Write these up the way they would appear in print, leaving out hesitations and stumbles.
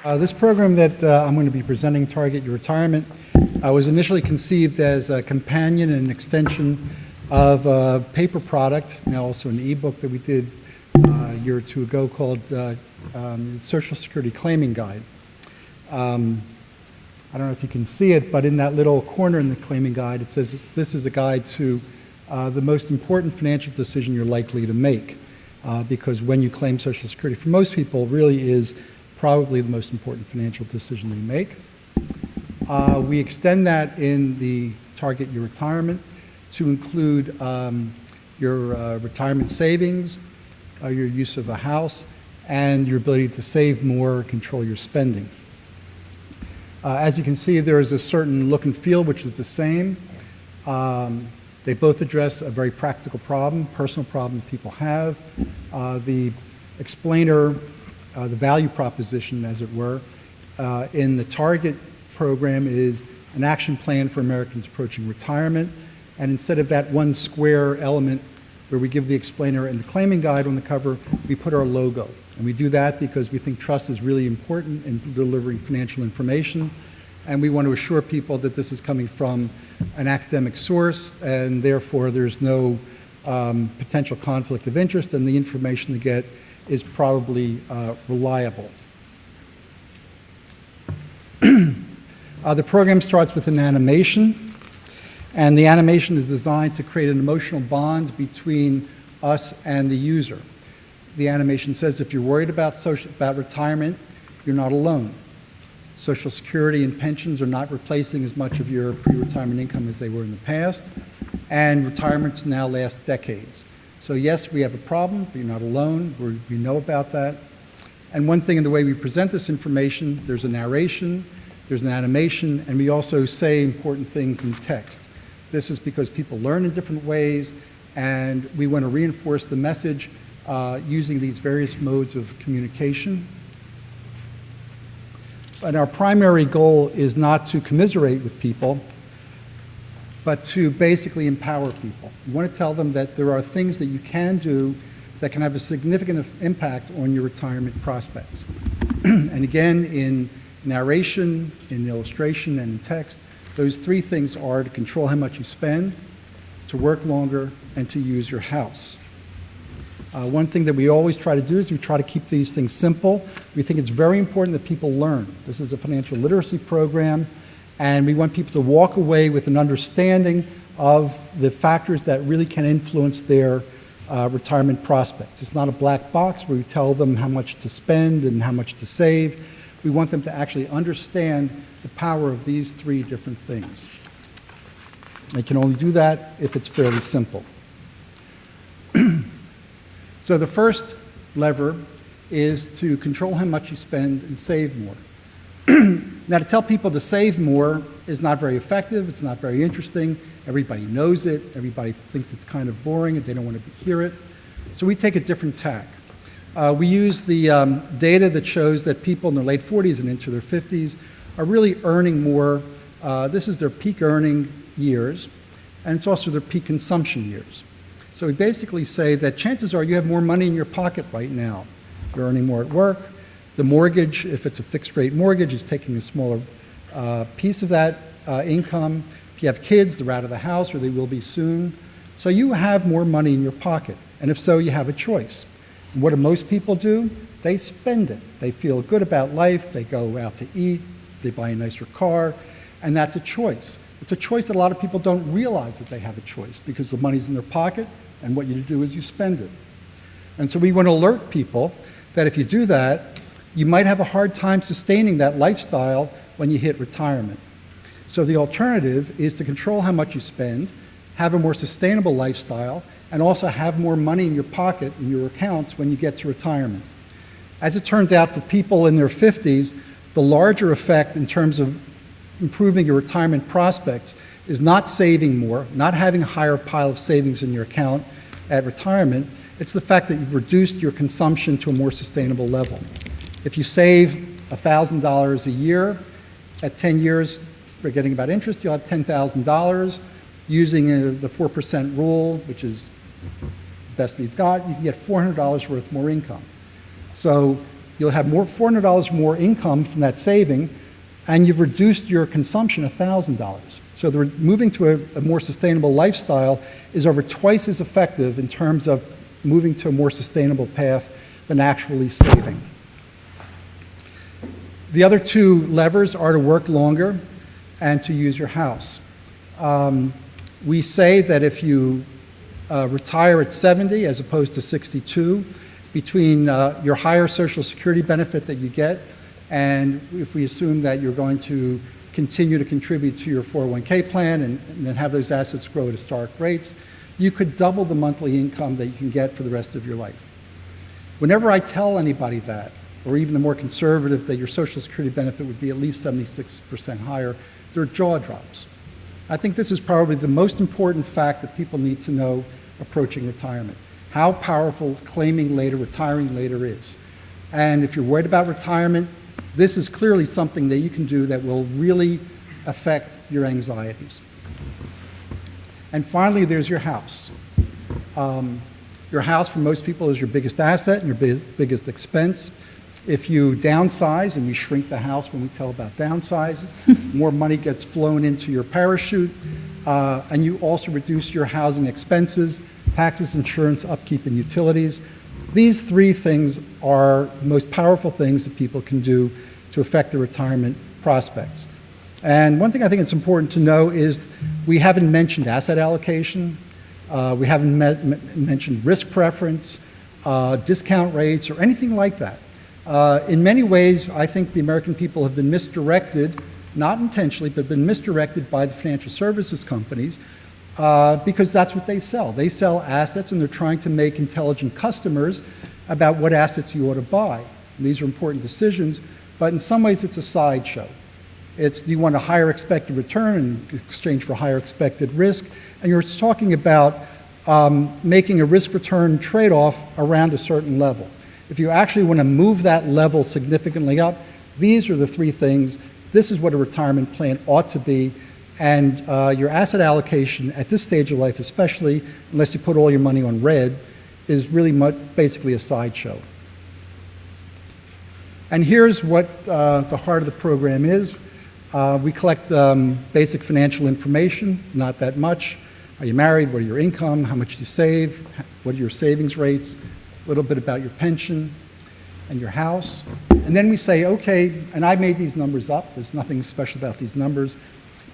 This program that I'm going to be presenting, Target Your Retirement, was initially conceived as a companion and an extension of a paper product, now also an e-book that we did a year or two ago called Social Security Claiming Guide. I don't know if you can see it, but in that little corner in the claiming guide, it says this is a guide to the most important financial decision you're likely to make, because when you claim Social Security, for most people, really is probably the most important financial decision they make. We extend that in the Target Your Retirement to include your retirement savings, your use of a house, and your ability to save more, control your spending. As you can see, there is a certain look and feel which is the same. They both address a very practical problem, personal problem that people have. The explainer, the value proposition, as it were, in the Target program is an action plan for Americans approaching retirement. And instead of that one square element where we give the explainer and the claiming guide on the cover, we put our logo. And we do that because we think trust is really important in delivering financial information. And we want to assure people that this is coming from an academic source, and therefore there's no potential conflict of interest, and the information they get is probably reliable. The program starts with an animation, and the animation is designed to create an emotional bond between us and the user. The animation says if you're worried about retirement, you're not alone. Social Security and pensions are not replacing as much of your pre-retirement income as they were in the past, and retirements now last decades. So yes, we have a problem, but you're not alone. We know about that. And one thing in the way we present this information, there's a narration, there's an animation, and we also say important things in text. This is because people learn in different ways, and we want to reinforce the message using these various modes of communication. And our primary goal is not to commiserate with people, but to basically empower people. We want to tell them that there are things that you can do that can have a significant impact on your retirement prospects. And again, in narration, in illustration, and in text, those three things are to control how much you spend, to work longer, and to use your house. One thing that we always try to do is we try to keep these things simple. We think it's very important that people learn. This is a financial literacy program, and we want people to walk away with an understanding of the factors that really can influence their retirement prospects. It's not a black box where we tell them how much to spend and how much to save. We want them to actually understand the power of these three different things. They can only do that if it's fairly simple. So the first lever is to control how much you spend and save more. Now, to tell people to save more is not very effective. It's not very interesting. Everybody knows it. Everybody thinks it's kind of boring and they don't want to hear it. So we take a different tack. We use the data that shows that people in their late 40s and into their 50s are really earning more. This is their peak earning years, and it's also their peak consumption years. So we basically say that chances are you have more money in your pocket right now. You're earning more at work. The mortgage, if it's a fixed rate mortgage, is taking a smaller piece of that income. If you have kids, they're out of the house, or they will be soon. So you have more money in your pocket. And if so, you have a choice. And what do most people do? They spend it. They feel good about life. They go out to eat. They buy a nicer car. And that's a choice. It's a choice that a lot of people don't realize that they have a choice because the money's in their pocket, and what you do is you spend it. And so we want to alert people that if you do that, you might have a hard time sustaining that lifestyle when you hit retirement. So the alternative is to control how much you spend, have a more sustainable lifestyle, and also have more money in your pocket, in your accounts, when you get to retirement. As it turns out, for people in their 50s, the larger effect in terms of improving your retirement prospects is not saving more, not having a higher pile of savings in your account at retirement. It's the fact that you've reduced your consumption to a more sustainable level. If you save $1,000 a year, at 10 years, forgetting about interest, you'll have $10,000. Using the 4% rule, which is the best we've got, you can get $400 worth more income. So you'll have $400 more income from that saving, and you've reduced your consumption $1,000. So moving to a more sustainable lifestyle is over twice as effective in terms of moving to a more sustainable path than actually saving. The other two levers are to work longer and to use your house. We say that if you retire at 70 as opposed to 62, between your higher Social Security benefit that you get, and if we assume that you're going to continue to contribute to your 401k plan and then have those assets grow at historic rates, you could double the monthly income that you can get for the rest of your life. Whenever I tell anybody that, or even the more conservative, that your Social Security benefit would be at least 76% higher, their jaw drops. I think this is probably the most important fact that people need to know approaching retirement. How powerful claiming later, retiring later is. And if you're worried about retirement, this is clearly something that you can do that will really affect your anxieties. And finally, there's your house. Your house, for most people, is your biggest asset and your biggest expense. If you downsize, and we shrink the house when we tell about downsizing, more money gets flown into your parachute, and you also reduce your housing expenses, taxes, insurance, upkeep, and utilities. These three things are the most powerful things that people can do to affect their retirement prospects. And one thing I think it's important to know is we haven't mentioned asset allocation, we haven't mentioned risk preference, discount rates, or anything like that. In many ways, I think the American people have been misdirected, not intentionally, but been misdirected by the financial services companies because that's what they sell. They sell assets, and they're trying to make intelligent customers about what assets you ought to buy. And these are important decisions, but in some ways it's a sideshow. It's, do you want a higher expected return in exchange for higher expected risk? And you're talking about making a risk-return trade-off around a certain level. If you actually want to move that level significantly up, these are the three things. This is what a retirement plan ought to be. And your asset allocation at this stage of life, especially, unless you put all your money on red, is really basically a sideshow. And here's what the heart of the program is. We collect basic financial information, not that much. Are you married? What are your income? How much do you save? What are your savings rates? A little bit about your pension and your house. And then we say, okay, and I made these numbers up. There's nothing special about these numbers.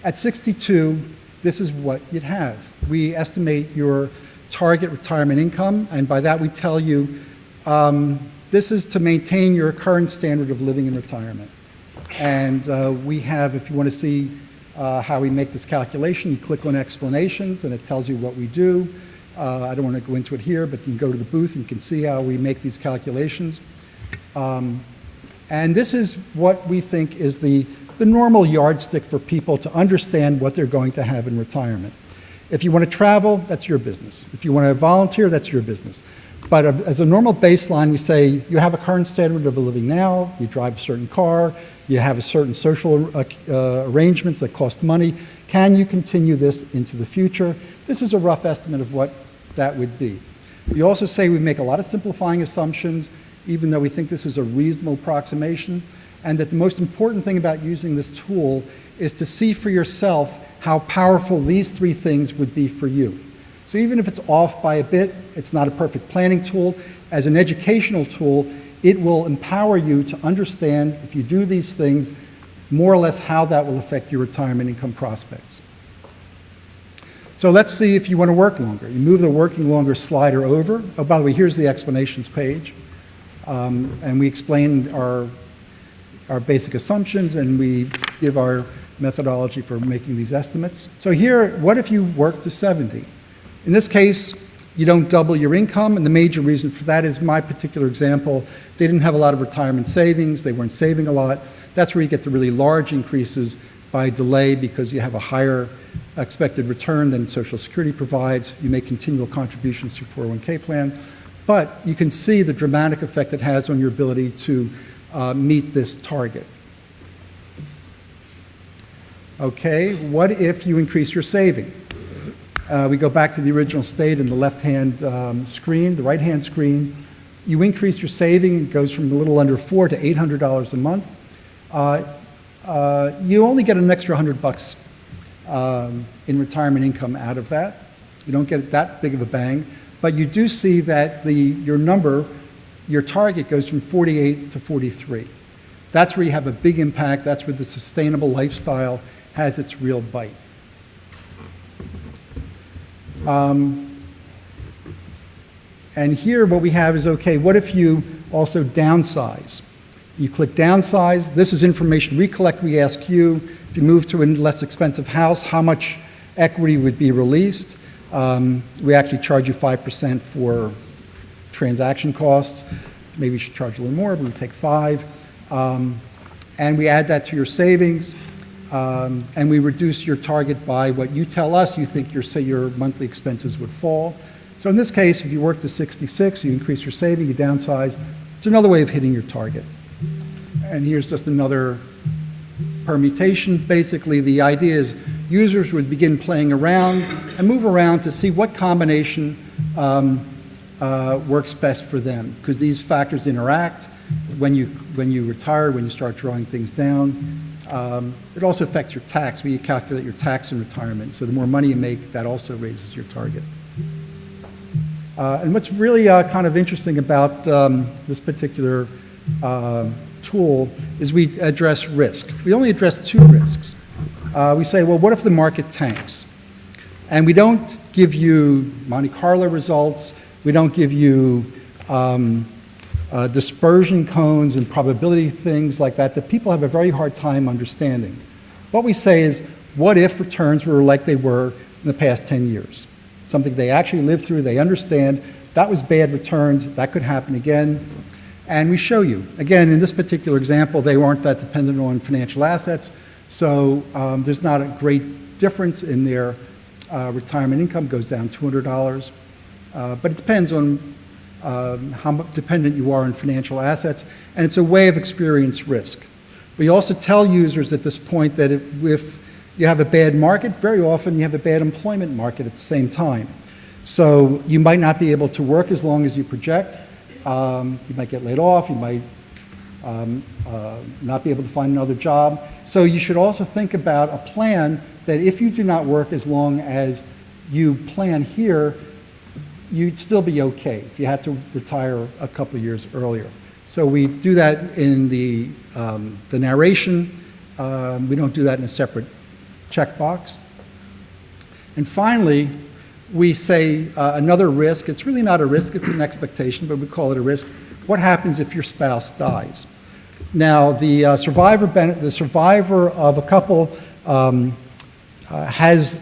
At 62, this is what you'd have. We estimate your target retirement income, and by that we tell you this is to maintain your current standard of living in retirement. And we have, if you want to see how we make this calculation, you click on explanations and it tells you what we do. I don't want to go into it here, but you can go to the booth and you can see how we make these calculations. And this is what we think is the normal yardstick for people to understand what they're going to have in retirement. If you want to travel, that's your business. If you want to volunteer, that's your business. But as a normal baseline, we say you have a current standard of living now, you drive a certain car, you have a certain social arrangements that cost money. Can you continue this into the future? This is a rough estimate of what that would be. We also say we make a lot of simplifying assumptions, even though we think this is a reasonable approximation, and that the most important thing about using this tool is to see for yourself how powerful these three things would be for you. So even if it's off by a bit, it's not a perfect planning tool. As an educational tool, it will empower you to understand, if you do these things, more or less how that will affect your retirement income prospects. So let's see if you want to work longer. You move the working longer slider over. Oh, by the way, here's the explanations page. And we explain our basic assumptions, and we give our methodology for making these estimates. So here, what if you work to 70? In this case, you don't double your income, and the major reason for that is my particular example. They didn't have a lot of retirement savings. They weren't saving a lot. That's where you get the really large increases by delay because you have a higher expected return than Social Security provides. You make continual contributions to your 401k plan. But you can see the dramatic effect it has on your ability to meet this target. Okay, what if you increase your saving? We go back to the original state in the left-hand screen, the right-hand screen. You increase your saving, it goes from a little under $400 to $800 a month. You only get an extra $100 in retirement income out of that. You don't get that big of a bang, but you do see that your target goes from 48 to 43. That's where you have a big impact. That's where the sustainable lifestyle has its real bite. And here what we have is, okay, what if you also downsize? You click downsize. This is information we collect. We ask you, if you move to a less expensive house, how much equity would be released. We actually charge you 5% for transaction costs. Maybe you should charge a little more, but we take 5. And we add that to your savings. And we reduce your target by what you tell us you think your monthly expenses would fall. So in this case, if you work to 66, you increase your saving, you downsize. It's another way of hitting your target. And here's just another permutation. Basically, the idea is users would begin playing around and move around to see what combination works best for them, because these factors interact when you retire, when you start drawing things down. It also affects your tax. We calculate your tax in retirement. So the more money you make, that also raises your target. And what's really kind of interesting about this particular tool is we address risk. We only address 2 risks. We say, well, what if the market tanks? And we don't give you Monte Carlo results. We don't give you dispersion cones and probability things like that people have a very hard time understanding. What we say is, what if returns were like they were in the past 10 years? Something they actually lived through, they understand. That was bad returns. That could happen again. And we show you. Again, in this particular example, they weren't that dependent on financial assets, so there's not a great difference in their retirement income. Goes down $200. But it depends on how dependent you are on financial assets, and it's a way of experience risk. We also tell users at this point that if you have a bad market, very often you have a bad employment market at the same time. So you might not be able to work as long as you project. You might get laid off. You might not be able to find another job. So you should also think about a plan that if you do not work as long as you plan here, you'd still be okay if you had to retire a couple of years earlier. So we do that in the narration. We don't do that in a separate checkbox. And finally, we say another risk. It's really not a risk, it's an expectation, but we call it a risk. What happens if your spouse dies? Now, the survivor of a couple has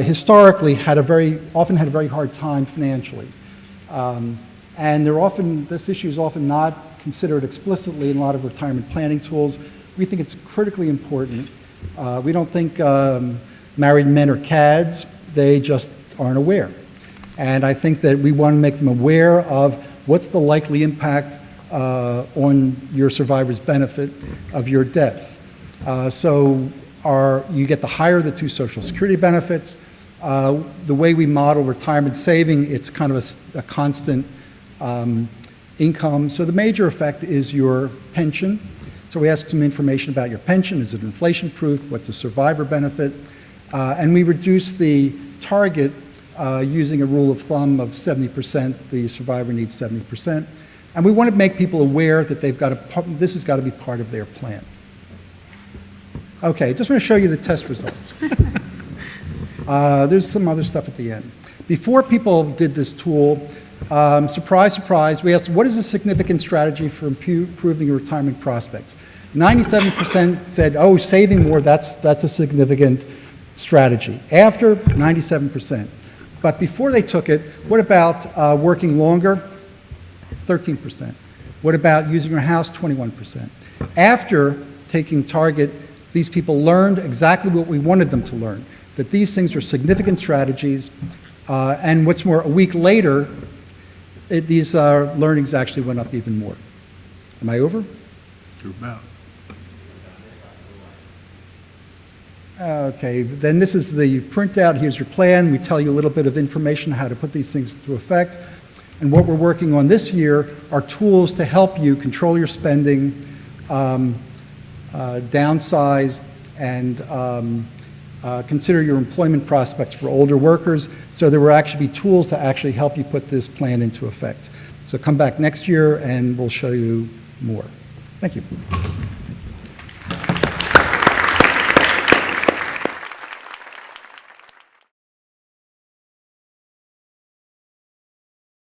historically often had a very hard time financially. And this issue is often not considered explicitly in a lot of retirement planning tools. We think it's critically important. We don't think married men are cads. They just aren't aware. And I think that we want to make them aware of what's the likely impact on your survivor's benefit of your death. So you get the higher of the 2 Social Security benefits. The way we model retirement saving, it's kind of a constant income. So the major effect is your pension. So we ask some information about your pension. Is it inflation-proofed? What's the survivor benefit? And we reduce the target using a rule of thumb of 70%. The survivor needs 70%. And we want to make people aware that this has got to be part of their plan. Okay, just want to show you the test results. There's some other stuff at the end. Before people did this tool, surprise, surprise, we asked, what is a significant strategy for improving your retirement prospects? 97% said, oh, saving more, that's a significant strategy. After, 97%. But before they took it, what about working longer? 13%. What about using your house? 21%. After taking target, these people learned exactly what we wanted them to learn, that these things are significant strategies. And what's more, a week later, these learnings actually went up even more. Am I over? You're about. Okay, then this is the printout. Here's your plan. We tell you a little bit of information on how to put these things into effect. And what we're working on this year are tools to help you control your spending, downsize, and consider your employment prospects for older workers. So there will actually be tools to actually help you put this plan into effect. So come back next year and we'll show you more. Thank you.